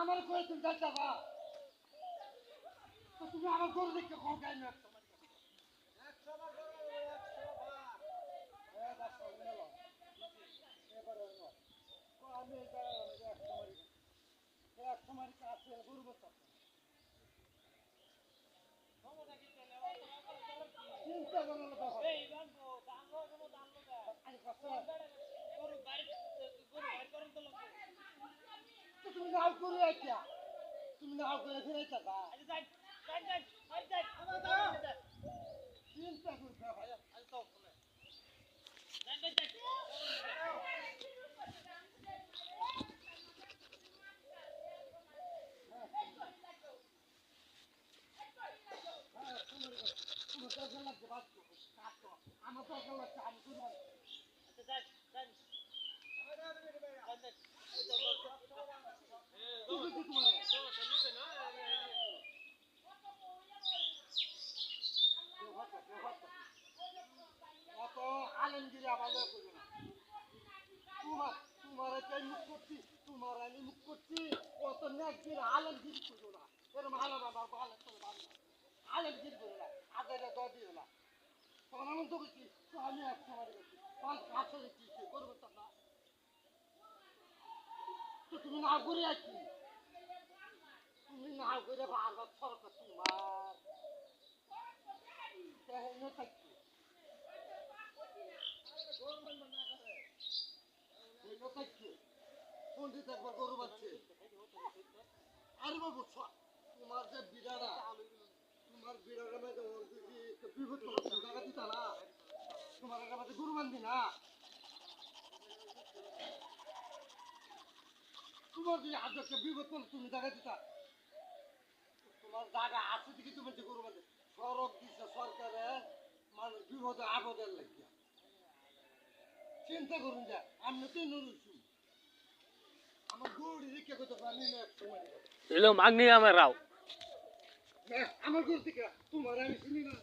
আমার করে তুমি যাইতে বা তো তুমি আমার গরু দেখতে কম গাই না আমি এক সময় কাছে গরু বসতে চিন্তা করো না তুমি নাও করে আইতা তুমি নাও করে ফিরে যাবা চিন্তা করবে ভাই আজ তো আমার তো লাগছে আমি করবো অত আলমগিরি আবার করবে না তোমার চাই মুখ করছি তোমার আমি মুখ করছি অত নেকগির আলমগিরি করবো না এরকম আলম আমার ভালো করে ভালো আলমগিরি করবো না আগে দিও না তখন আমি তো বলছি তো আমি এক সময় করছি আসলে কি করবো তা না তো তুমি না করে আছি তুমি না করে বারবার সরকার তোমার থাকছি পন্ডিত একবার গরু বাচ্ছে আরে বাবু তোমার যে বিড়ারা তোমার বিড়ারা মধ্যে বিপদ টাকা দিতা না তোমার মধ্যে গরু বান্ধি না তোমার যদি আজকে বিপদ করলে তুমি টাকা দিতা তোমার জায়গা আছে দিকে তুমি যে গরু বান্ধে সড়ক দিচ্ছে সরকারে মানুষ বিপদে আপদের লাগিয়া চিন্তা করুন যা আমি তো নুরুছি আমার গরু রেখে কত আমি এলো মাগনি আমার রাও আমার গরু থেকে তোমার আমি চিনি না